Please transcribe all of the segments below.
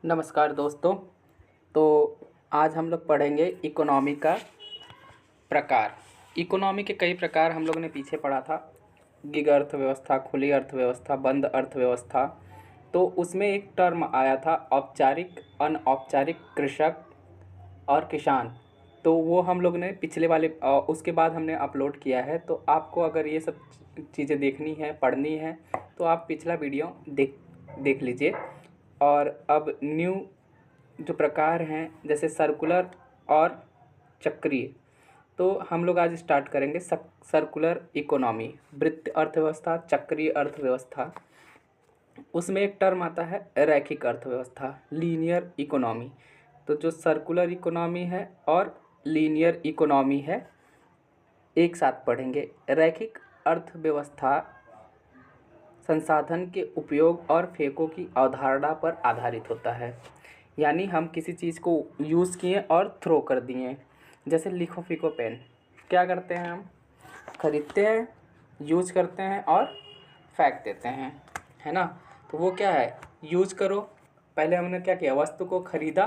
नमस्कार दोस्तों। तो आज हम लोग पढ़ेंगे इकोनॉमी का प्रकार। इकोनॉमी के कई प्रकार हम लोगों ने पीछे पढ़ा था। गिग अर्थव्यवस्था, खुली अर्थव्यवस्था, बंद अर्थव्यवस्था। तो उसमें एक टर्म आया था औपचारिक, अनौपचारिक, कृषक और किसान। तो वो हम लोग ने पिछले वाले उसके बाद हमने अपलोड किया है। तो आपको अगर ये सब चीज़ें देखनी है, पढ़नी है, तो आप पिछला वीडियो देख देख लीजिए। और अब न्यू जो प्रकार हैं जैसे सर्कुलर और चक्रीय, तो हम लोग आज स्टार्ट करेंगे सर्कुलर इकोनॉमी, वृत्त अर्थव्यवस्था, चक्रीय अर्थव्यवस्था। उसमें एक टर्म आता है रैखिक अर्थव्यवस्था, लीनियर इकोनॉमी। तो जो सर्कुलर इकोनॉमी है और लीनियर इकोनॉमी है, एक साथ पढ़ेंगे। रैखिक अर्थव्यवस्था संसाधन के उपयोग और फेंको की अवधारणा पर आधारित होता है। यानी हम किसी चीज़ को यूज़ किए और थ्रो कर दिए। जैसे लिखो फीको पेन, क्या करते हैं हम? खरीदते हैं, यूज करते हैं और फेंक देते हैं, है ना। तो वो क्या है? यूज करो। पहले हमने क्या किया? वस्तु को खरीदा,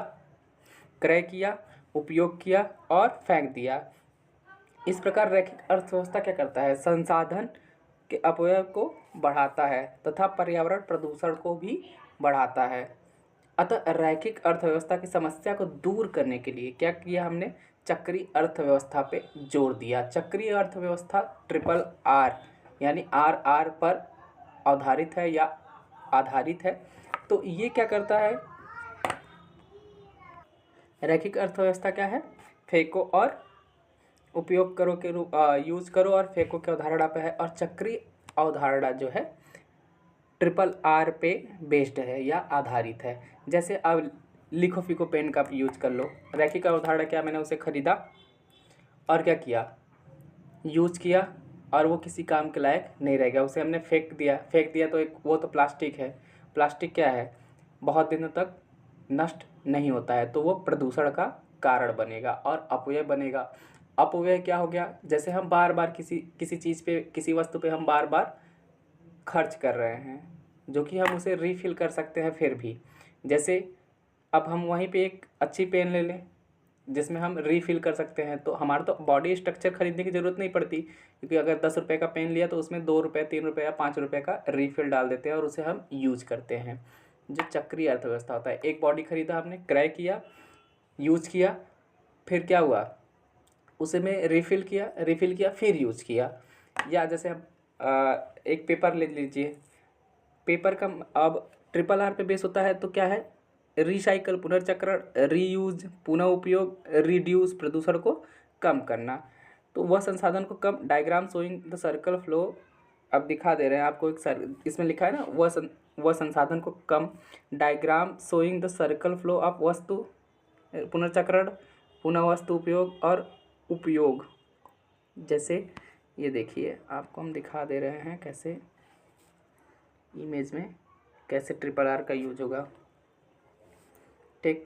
क्रय किया, उपयोग किया और फेंक दिया। इस प्रकार रैखिक अर्थव्यवस्था क्या करता है? संसाधन के अपव्यय को बढ़ाता है तथा पर्यावरण प्रदूषण को भी बढ़ाता है। अतः रैखिक अर्थव्यवस्था की समस्या को दूर करने के लिए क्या किया हमने? चक्रीय अर्थव्यवस्था पे जोर दिया। चक्रीय अर्थव्यवस्था ट्रिपल आर यानी आर आर पर आधारित है या आधारित है। तो ये क्या करता है? रैखिक अर्थव्यवस्था क्या है? फेंको और उपयोग करो के रूप यूज करो और फेंको के अवधारणा पे है। और चक्रीय अवधारणा जो है ट्रिपल आर पे बेस्ड है या आधारित है। जैसे अब लिखो फीको पेन का यूज कर लो। रैखिक अवधारणा क्या? मैंने उसे खरीदा और क्या किया? यूज किया और वो किसी काम के लायक नहीं रह गया, उसे हमने फेंक दिया तो एक वो तो प्लास्टिक है। प्लास्टिक क्या है? बहुत दिनों तक नष्ट नहीं होता है, तो वो प्रदूषण का कारण बनेगा और अपव्यय बनेगा। अपव्यय क्या हो गया? जैसे हम बार बार किसी किसी चीज़ पे, किसी वस्तु पे हम बार बार खर्च कर रहे हैं, जो कि हम उसे रीफिल कर सकते हैं फिर भी। जैसे अब हम वहीं पे एक अच्छी पेन ले लें जिसमें हम रीफिल कर सकते हैं, तो हमारा तो बॉडी स्ट्रक्चर खरीदने की ज़रूरत नहीं पड़ती, क्योंकि अगर 10 रुपये का पेन लिया तो उसमें 2 रुपये, 3 रुपये या 5 रुपये का रीफिल डाल देते हैं और उसे हम यूज करते हैं। जो चक्रीय अर्थव्यवस्था होता है, एक बॉडी खरीदा हमने, क्रय किया, यूज किया, फिर क्या हुआ? उसे में रिफ़िल किया फिर यूज़ किया। या जैसे हम एक पेपर ले लीजिए। पेपर का अब ट्रिपल आर पे बेस होता है, तो क्या है? रिसाइकल, पुनर्चक्रण, रीयूज, पुनः उपयोग, रिड्यूस, प्रदूषण को कम करना। तो वह संसाधन को कम, diagram showing the circle flow, अब दिखा दे रहे हैं आपको। इसमें लिखा है ना, वह संसाधन को कम, diagram showing the circle flow of वस्तु, पुनर्चक्रण, पुनः वस्तु उपयोग और उपयोग। जैसे ये देखिए, आपको हम दिखा दे रहे हैं कैसे इमेज में कैसे ट्रिपल आर का यूज होगा। ठीक,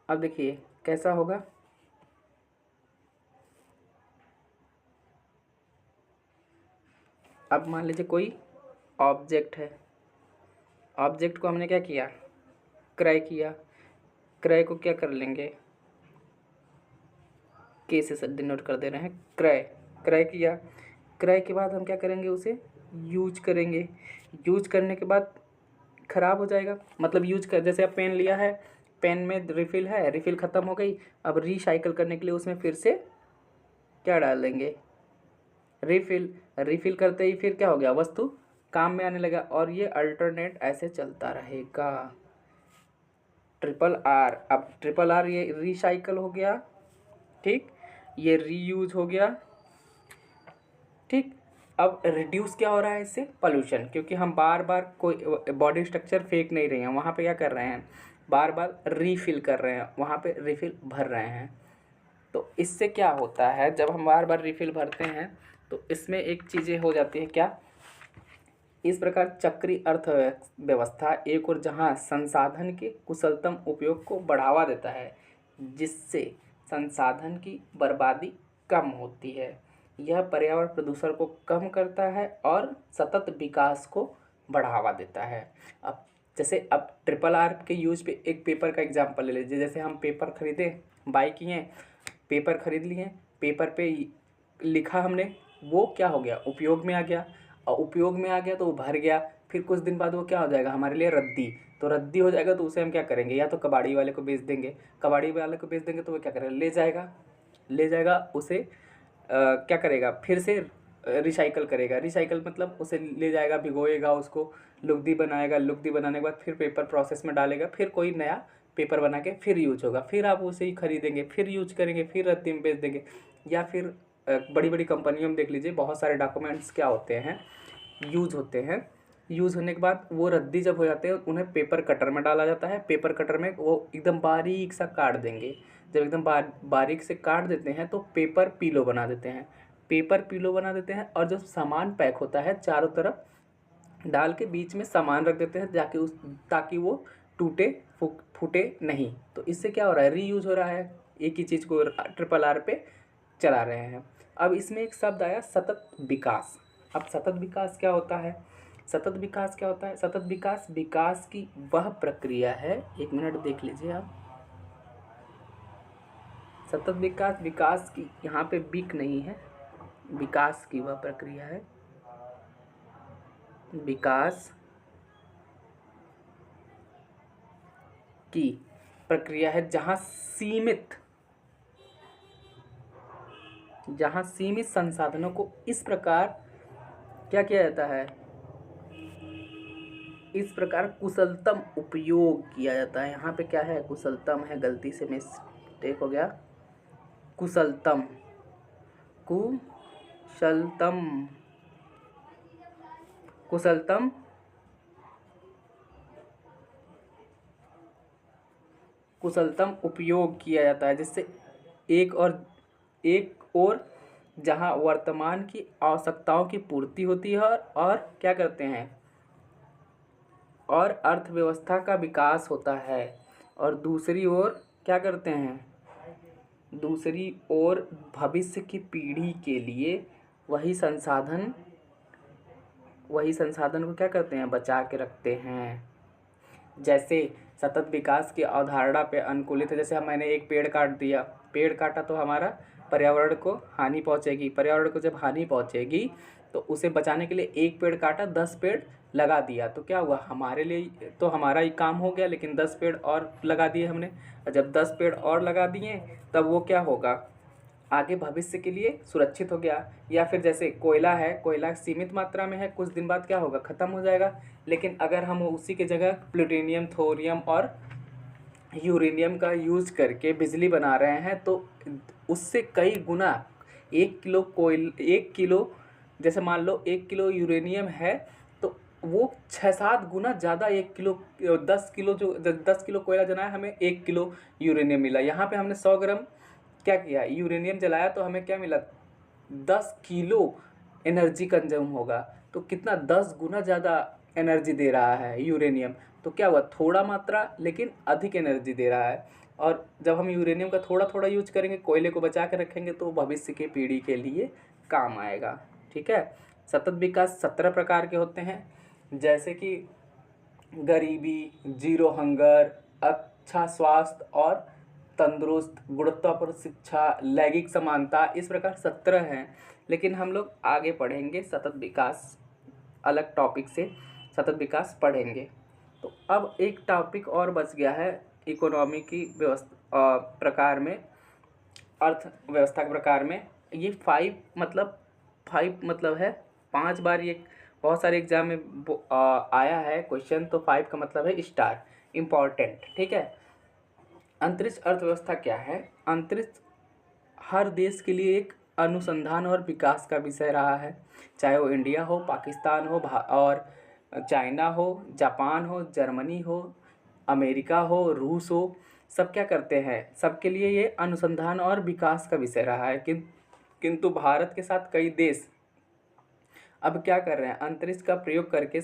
अब देखिए कैसा होगा। अब मान लीजिए कोई ऑब्जेक्ट है, ऑब्जेक्ट को हमने क्या किया? क्रय किया। क्रय को क्या कर लेंगे? के से डिनोट कर दे रहे हैं। क्रय, क्रय किया। क्रय के बाद हम क्या करेंगे? उसे यूज करेंगे। यूज करने के बाद ख़राब हो जाएगा, मतलब यूज कर, जैसे अब पेन लिया है, पेन में रिफ़िल है, रिफ़िल ख़त्म हो गई, अब रीसाइकल करने के लिए उसमें फिर से क्या डाल देंगे? रिफ़िल। रिफ़िल करते ही फिर क्या हो गया? वस्तु काम में आने लगा और ये अल्टरनेट ऐसे चलता रहेगा। ट्रिपल आर, अब ट्रिपल आर ये रिसाइकल हो गया, ठीक, ये रीयूज हो गया, ठीक। अब रिड्यूस क्या हो रहा है इससे? पॉल्यूशन, क्योंकि हम बार बार कोई बॉडी स्ट्रक्चर फेंक नहीं रहे हैं, वहाँ पे क्या कर रहे हैं? बार बार रीफिल कर रहे हैं, वहाँ पे रिफिल भर रहे हैं। तो इससे क्या होता है? जब हम बार बार रिफिल भरते हैं तो इसमें एक चीज़ें हो जाती है क्या? इस प्रकार चक्रीय अर्थव्यवस्था एक और जहाँ संसाधन के कुशलतम उपयोग को बढ़ावा देता है, जिससे संसाधन की बर्बादी कम होती है। यह पर्यावरण प्रदूषण को कम करता है और सतत विकास को बढ़ावा देता है। अब जैसे अब ट्रिपल आर के यूज पे एक पेपर का एग्जांपल ले लीजिए। जैसे हम पेपर खरीदे, बाई किए, पेपर खरीद लिए, पेपर पे लिखा हमने, वो क्या हो गया, उपयोग में आ गया, और उपयोग में आ गया तो वो भर गया। फिर कुछ दिन बाद वो क्या हो जाएगा हमारे लिए, रद्दी। तो रद्दी हो जाएगा तो उसे हम क्या करेंगे, या तो कबाड़ी वाले को बेच देंगे, कबाड़ी वाले को बेच देंगे तो वो क्या करेगा, ले जाएगा उसे क्या करेगा, फिर से रिसाइकल करेगा। रिसाइकल मतलब उसे ले जाएगा, भिगोएगा उसको, लुगदी बनाएगा, लुगदी बनाने के बाद फिर पेपर प्रोसेस में डालेगा, फिर कोई नया पेपर बना के फिर यूज होगा, फिर आप उसे ही खरीदेंगे, फिर यूज करेंगे, फिर रद्दी में बेच देंगे। या फिर बड़ी बड़ी कंपनियों में देख लीजिए, बहुत सारे डॉक्यूमेंट्स क्या होते हैं, यूज होते हैं। यूज़ होने के बाद वो रद्दी जब हो जाते हैं उन्हें पेपर कटर में डाला जाता है। पेपर कटर में वो एकदम बारीक सा काट देंगे। जब एकदम बारीक से काट देते हैं तो पेपर पीलो बना देते हैं। पेपर पीलो बना देते हैं और जो सामान पैक होता है चारों तरफ डाल के बीच में सामान रख देते हैं जाके ताकि वो टूटे फूटे नहीं। तो इससे क्या हो रहा है, रीयूज हो रहा है, एक ही चीज़ को ट्रिपल आर पे चला रहे हैं। अब इसमें एक शब्द आया सतत विकास। अब सतत विकास क्या होता है, सतत विकास क्या होता है, सतत विकास विकास की वह प्रक्रिया है, एक मिनट देख लीजिए आप। सतत विकास, विकास की यहाँ पे बिक नहीं है, विकास की वह प्रक्रिया है, विकास की प्रक्रिया है जहाँ सीमित संसाधनों को इस प्रकार क्या किया जाता है, इस प्रकार कुशलतम उपयोग किया जाता है। यहाँ पे क्या है, कुशलतम है, गलती से मिस्टेक हो गया, कुशलतम, कुशलतम, कुशलतम कुशलतम उपयोग किया जाता है, जिससे एक और जहाँ वर्तमान की आवश्यकताओं की पूर्ति होती है और क्या करते हैं, और अर्थव्यवस्था का विकास होता है। और दूसरी ओर क्या करते हैं, दूसरी ओर भविष्य की पीढ़ी के लिए वही संसाधन को क्या करते हैं, बचा के रखते हैं। जैसे सतत विकास की अवधारणा पे अनुकूलित है। जैसे मैंने एक पेड़ काट दिया, पेड़ काटा तो हमारा पर्यावरण को हानि पहुंचेगी, पर्यावरण को जब हानि पहुंचेगी तो उसे बचाने के लिए एक पेड़ काटा 10 पेड़ लगा दिया, तो क्या हुआ, हमारे लिए तो हमारा ही काम हो गया, लेकिन 10 पेड़ और लगा दिए हमने। और जब 10 पेड़ और लगा दिए तब वो क्या होगा, आगे भविष्य के लिए सुरक्षित हो गया। या फिर जैसे कोयला है, कोयला सीमित मात्रा में है, कुछ दिन बाद क्या होगा, ख़त्म हो जाएगा। लेकिन अगर हम उसी की जगह प्लूटोनियम, थोरियम और यूरेनियम का यूज करके बिजली बना रहे हैं तो उससे कई गुना, 1 किलो जैसे मान लो 1 किलो यूरेनियम है तो वो 6-7 गुना ज़्यादा, 1 किलो 10 किलो, जो 10 किलो कोयला जलाया हमें 1 किलो यूरेनियम मिला। यहाँ पे हमने 100 ग्राम क्या किया, यूरेनियम जलाया तो हमें क्या मिला, 10 किलो एनर्जी कंज्यूम होगा। तो कितना, 10 गुना ज़्यादा एनर्जी दे रहा है यूरेनियम। तो क्या हुआ, थोड़ा मात्रा लेकिन अधिक एनर्जी दे रहा है। और जब हम यूरेनियम का थोड़ा थोड़ा यूज करेंगे, कोयले को बचा के रखेंगे तो भविष्य की पीढ़ी के लिए काम आएगा। ठीक है। सतत विकास 17 प्रकार के होते हैं, जैसे कि गरीबी, जीरो हंगर, अच्छा स्वास्थ्य और तंदुरुस्त, गुणवत्तापूर्ण शिक्षा, लैंगिक समानता, इस प्रकार 17 हैं। लेकिन हम लोग आगे पढ़ेंगे सतत विकास, अलग टॉपिक से सतत विकास पढ़ेंगे। तो अब एक टॉपिक और बच गया है इकोनॉमी की व्यवस्था प्रकार में, अर्थव्यवस्था के प्रकार में। ये 5 मतलब है 5 बार, ये बहुत सारे एग्जाम में आया है क्वेश्चन। तो 5 का मतलब है स्टार, इम्पॉर्टेंट। ठीक है। अंतरिक्ष अर्थव्यवस्था क्या है, अंतरिक्ष हर देश के लिए एक अनुसंधान और विकास का विषय रहा है, चाहे वो इंडिया हो, पाकिस्तान हो, और चाइना हो, जापान हो, जर्मनी हो, अमेरिका हो, रूस हो, सब क्या करते हैं, सबके लिए ये अनुसंधान और विकास का विषय रहा है। किंतु भारत के साथ कई देश अब क्या कर रहे हैं, अंतरिक्ष का प्रयोग करके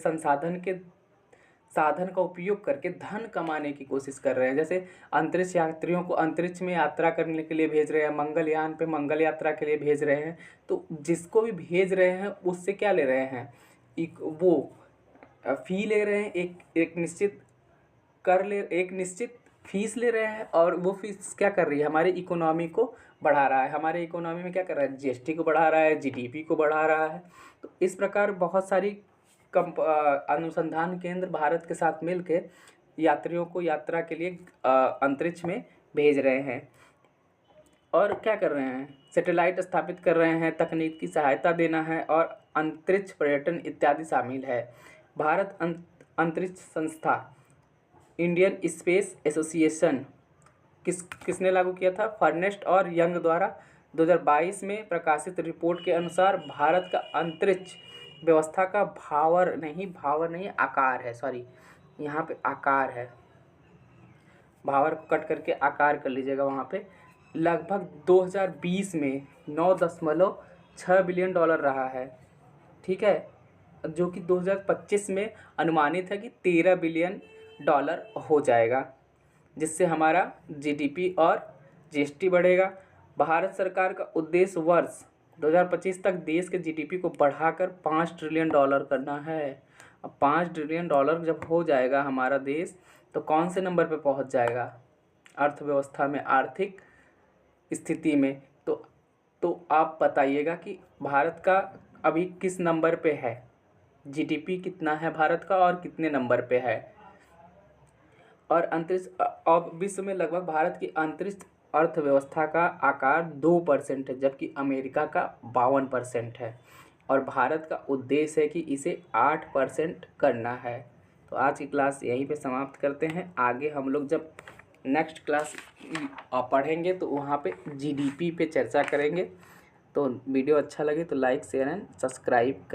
साधन का उपयोग करके धन कमाने की कोशिश कर रहे हैं। जैसे अंतरिक्ष यात्रियों को अंतरिक्ष में यात्रा करने के लिए भेज रहे हैं, मंगलयान पे मंगल यात्रा के लिए भेज रहे हैं। तो जिसको भी भेज रहे हैं उससे क्या ले रहे हैं, वो फ़ी ले रहे हैं, एक निश्चित एक निश्चित फीस ले रहे हैं, और वो फीस क्या कर रही है, हमारी इकोनॉमी को बढ़ा रहा है। हमारे इकोनॉमी में क्या कर रहा है, जीएसटी को बढ़ा रहा है, जीडीपी को बढ़ा रहा है। तो इस प्रकार बहुत सारी अनुसंधान केंद्र भारत के साथ मिलके यात्रियों को यात्रा के लिए अंतरिक्ष में भेज रहे हैं। और क्या कर रहे हैं, सैटेलाइट स्थापित कर रहे हैं, तकनीक की सहायता देना है, और अंतरिक्ष पर्यटन इत्यादि शामिल है। भारत अंतरिक्ष संस्था इंडियन स्पेस एसोसिएशन किसने लागू किया था, फर्नेस्ट और यंग द्वारा 2022 में प्रकाशित रिपोर्ट के अनुसार भारत का अंतरिक्ष व्यवस्था का भावर नहीं आकार है, सॉरी यहाँ पे आकार है, भावर को कट करके आकार कर लीजिएगा, वहाँ पे लगभग 2020 में 9.6 बिलियन डॉलर रहा है। ठीक है, जो कि 2025 में अनुमानित है कि 13 बिलियन डॉलर हो जाएगा, जिससे हमारा जीडीपी और जीएसटी बढ़ेगा। भारत सरकार का उद्देश्य वर्ष 2025 तक देश के जीडीपी को बढ़ाकर 5 ट्रिलियन डॉलर करना है। अब 5 ट्रिलियन डॉलर जब हो जाएगा हमारा देश, तो कौन से नंबर पे पहुंच जाएगा अर्थव्यवस्था में, आर्थिक स्थिति में? तो आप बताइएगा कि भारत का अभी किस नंबर पे है, जीडीपी कितना है भारत का और कितने नंबर पे है। और अंतरिक्ष, अब विश्व में लगभग भारत की अंतरिक्ष अर्थव्यवस्था का आकार 2% है, जबकि अमेरिका का 52% है, और भारत का उद्देश्य है कि इसे 8% करना है। तो आज की क्लास यहीं पे समाप्त करते हैं। आगे हम लोग जब नेक्स्ट क्लास पढ़ेंगे तो वहाँ पे जीडीपी पे चर्चा करेंगे। तो वीडियो अच्छा लगे तो लाइक, शेयर एंड सब्सक्राइब करें।